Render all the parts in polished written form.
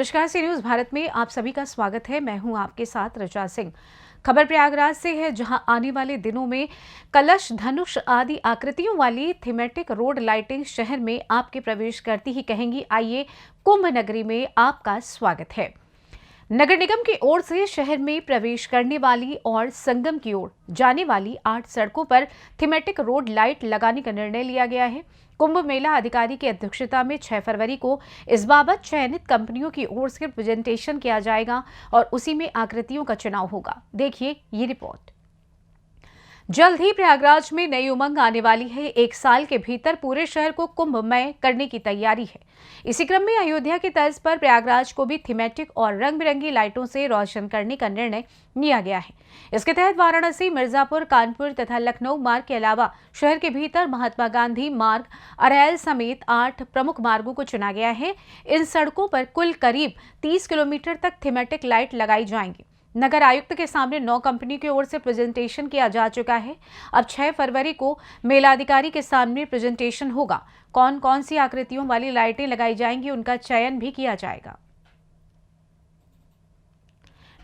नमस्कार, सी न्यूज़ भारत में आप सभी का स्वागत है। मैं हूं आपके साथ रचा सिंह। खबर प्रयागराज से है, जहां आने वाले दिनों में कलश, धनुष आदि आकृतियों वाली थीमेटिक रोड लाइटिंग शहर में आपके प्रवेश करती ही कहेंगी, आइए कुंभ नगरी में आपका स्वागत है। नगर निगम की ओर से शहर में प्रवेश करने वाली और संगम की ओर जाने वाली 8 सड़कों पर थीमेटिक रोड लाइट लगाने का निर्णय लिया गया है। कुंभ मेला अधिकारी की अध्यक्षता में 6 फरवरी को इस बाबत चयनित कंपनियों की ओर से प्रेजेंटेशन किया जाएगा और उसी में आकृतियों का चुनाव होगा। देखिए ये रिपोर्ट। जल्द ही प्रयागराज में नई उमंग आने वाली है। 1 साल के भीतर पूरे शहर को कुंभमय करने की तैयारी है। इसी क्रम में अयोध्या की तर्ज पर प्रयागराज को भी थीमेटिक और रंग बिरंगी लाइटों से रोशन करने का निर्णय लिया गया है। इसके तहत वाराणसी, मिर्जापुर, कानपुर तथा लखनऊ मार्ग के अलावा शहर के भीतर महात्मा गांधी मार्ग, अरैल समेत 8 प्रमुख मार्गों को चुना गया है। इन सड़कों पर कुल करीब 30 किलोमीटर तक थीमेटिक लाइट लगाई जाएंगी। नगर आयुक्त के सामने 9 कंपनी की ओर से प्रेजेंटेशन किया जा चुका है। अब 6 फरवरी को मेलाधिकारी के सामने प्रेजेंटेशन होगा। कौन कौन सी आकृतियों वाली लाइटें लगाई जाएंगी, उनका चयन भी किया जाएगा।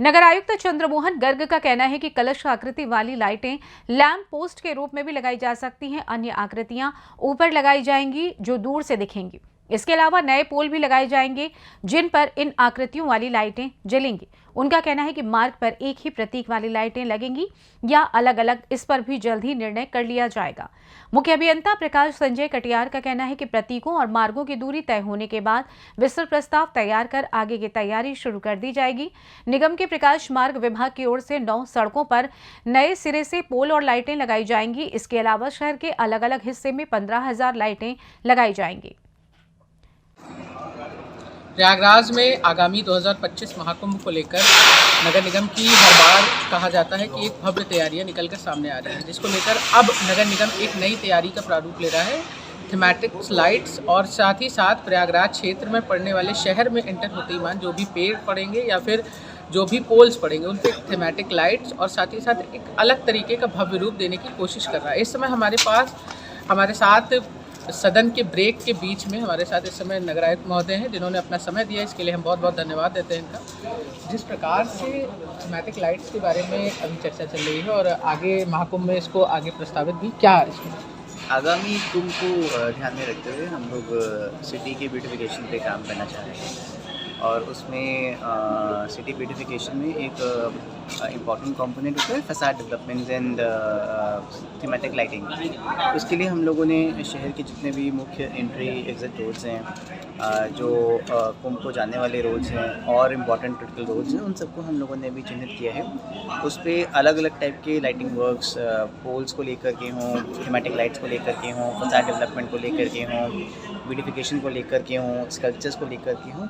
नगर आयुक्त चंद्रमोहन गर्ग का कहना है कि कलश आकृति वाली लाइटें लैंप पोस्ट के रूप में भी लगाई जा सकती हैं। अन्य आकृतियां ऊपर लगाई जाएंगी जो दूर से दिखेंगी। इसके अलावा नए पोल भी लगाए जाएंगे जिन पर इन आकृतियों वाली लाइटें जलेंगी। उनका कहना है कि मार्ग पर एक ही प्रतीक वाली लाइटें लगेंगी या अलग अलग, इस पर भी जल्द ही निर्णय कर लिया जाएगा। मुख्य अभियंता प्रकाश संजय कटियार का कहना है कि प्रतीकों और मार्गों की दूरी तय होने के बाद विस्तृत प्रस्ताव तैयार कर आगे की तैयारी शुरू कर दी जाएगी। निगम के प्रकाश मार्ग विभाग की ओर से 9 सड़कों पर नए सिरे से पोल और लाइटें लगाई जाएंगी। इसके अलावा शहर के अलग अलग हिस्से में 15,000 लाइटें लगाई जाएंगी। प्रयागराज में आगामी 2025 महाकुंभ को लेकर नगर निगम की हर बार कहा जाता है कि एक भव्य तैयारियां निकल कर सामने आ रही हैं, जिसको लेकर अब नगर निगम एक नई तैयारी का प्रारूप ले रहा है। थीमेटिक लाइट्स और साथ ही साथ प्रयागराज क्षेत्र में पड़ने वाले शहर में एंटर होते ही मान जो भी पेड़ पड़ेंगे या फिर जो भी पोल्स पड़ेंगे उन पर थीमेटिक लाइट्स और साथ ही साथ एक अलग तरीके का भव्य रूप देने की कोशिश कर रहा है। इस समय हमारे साथ सदन के ब्रेक के बीच में हमारे साथ इस समय नगर आयुक्त महोदय हैं, जिन्होंने अपना समय दिया। इसके लिए हम बहुत बहुत धन्यवाद देते हैं इनका। जिस प्रकार से थीमेटिक लाइट्स के बारे में अभी चर्चा चल रही है और आगे महाकुंभ में इसको आगे प्रस्तावित भी क्या इसमें आगामी कुंभ को ध्यान में रखते हुए हम लोग सिटी के ब्यूटिफिकेशन पे काम करना चाह रहे हैं और उसमें सिटी ब्यूटिफिकेशन में एक इम्पॉर्टेंट कंपोनेंट होता है facade developments and thematic lighting. उसके लिए हम लोगों ने शहर के जितने भी मुख्य एंट्री एग्जिट रोड्स हैं, जो कुंभ को जाने वाले रोड्स हैं और इम्पॉर्टेंट क्रिटिकल रोड्स हैं, उन सबको हम लोगों ने भी चिन्हित किया है। उस पर अलग अलग टाइप के लाइटिंग वर्क्स, पोल्स को लेकर के हों, थीमेटिक लाइट्स को लेकर के हों, फसाड डेवलपमेंट को लेकर के हों, ब्यूटिफिकेशन को लेकर के हों, स्कल्पचर्स को लेकर के हों,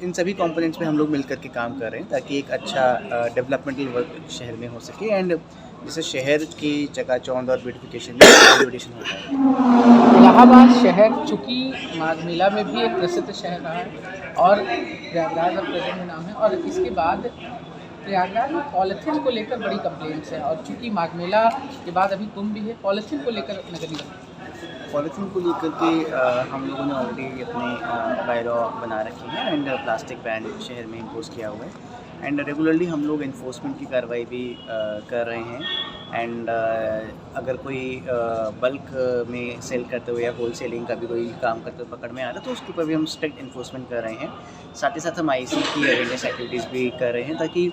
इन सभी कंपोनेंट्स पे हम लोग मिलकर के काम कर रहे हैं ताकि एक अच्छा डेवलपमेंटल वर्क शहर में हो सके एंड जिससे शहर की चकाचौंध और ब्यूटिफिकेशन में एलिवेशन होता है। इलाहाबाद शहर चूँकि माघ मेला में भी एक प्रसिद्ध शहर रहा है और प्रयागराज अब प्रेजेंट में नाम है, और इसके बाद प्रयागराज में पॉलीथीन को लेकर बड़ी कंप्लेंट्स हैं और चूँकि माघ मेला के बाद अभी कुंभ भी है, पॉलीथीन को लेकर नगर निगम पॉलीथीन को लेकर के हम लोगों ने ऑलरेडी अपने बायलॉ बना रखी है एंड प्लास्टिक बैन शहर में इम्पोज किया हुआ है एंड रेगुलरली हम लोग इन्फोर्समेंट की कार्रवाई भी कर रहे हैं एंड अगर कोई बल्क में सेल करते हुए या होल सेलिंग का भी कोई काम करते हुए पकड़ में आ रहा है तो उसके ऊपर भी हम स्ट्रिक्ट इन्फोर्समेंट कर रहे हैं। साथ ही साथ हम IC की अवेयरनेस एक्टिविटीज़ भी कर रहे हैं ताकि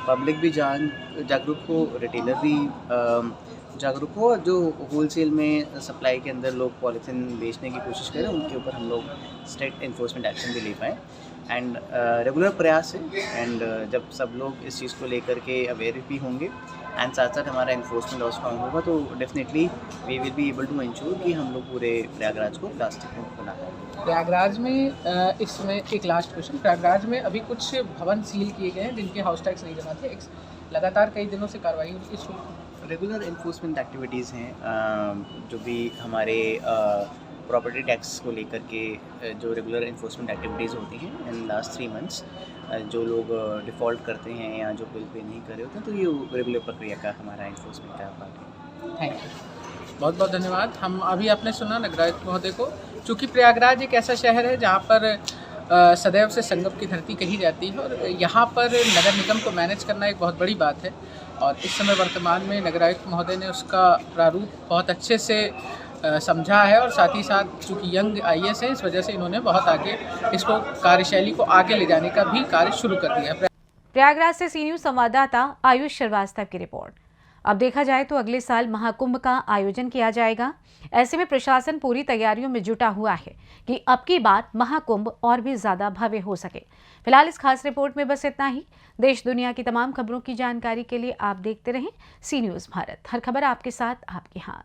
पब्लिक भी जागरूक हो, रिटेलर भी जागरूक हो, जो होलसेल में सप्लाई के अंदर लोग पॉलीथीन बेचने की कोशिश करें उनके ऊपर हम लोग स्ट्रिक्ट इन्फोर्समेंट एक्शन भी ले पाएँ एंड रेगुलर प्रयास है एंड जब सब लोग इस चीज़ को लेकर के अवेयर भी होंगे एंड साथ साथ हमारा इन्फोर्समेंट और स्ट्रॉन्ग होगा तो definitely we will be able to ensure कि हम लोग पूरे प्रयागराज को प्लास्टिक मुक्त बना पाएंगे। प्रयागराज में इसमें एक लास्ट क्वेश्चन, प्रयागराज में अभी कुछ भवन सील किए गए हैं जिनके हाउस टैक्स नहीं जमा थे, लगातार कई दिनों से कार्रवाई हो रही। रेगुलर इन्फोर्समेंट एक्टिविटीज़ हैं जो भी हमारे प्रॉपर्टी टैक्स को लेकर के जो रेगुलर इन्फोर्समेंट एक्टिविटीज़ होती हैं इन लास्ट 3 मंथ्स, जो लोग डिफ़ॉल्ट करते हैं या जो बिल पे नहीं कर रहे होते हैं तो ये रेगुलर प्रक्रिया का हमारा इन्फोर्समेंट का पार्ट है। थैंक यू, बहुत बहुत धन्यवाद। हम अभी आपने सुना नगर आयुक्त महोदय को, चूँकि प्रयागराज एक ऐसा शहर है जहाँ पर सदैव से संगम की धरती कही जाती है और यहाँ पर नगर निगम को मैनेज करना एक बहुत बड़ी बात है। और इस समय वर्तमान में नगर आयुक्त महोदय ने उसका प्रारूप बहुत अच्छे से समझा है और साथ ही साथ चूँकि यंग आईएएस है, इस वजह से इन्होंने बहुत आगे इसको कार्यशैली को आगे ले जाने का भी कार्य शुरू कर दिया है। प्रयागराज से सी न्यूज़ संवाददाता आयुष श्रीवास्तव की रिपोर्ट। अब देखा जाए तो अगले साल महाकुंभ का आयोजन किया जाएगा। ऐसे में प्रशासन पूरी तैयारियों में जुटा हुआ है कि अब की बार महाकुंभ और भी ज्यादा भव्य हो सके। फिलहाल इस खास रिपोर्ट में बस इतना ही। देश दुनिया की तमाम खबरों की जानकारी के लिए आप देखते रहें सी न्यूज़ भारत। हर खबर आपके साथ, आपके हाथ।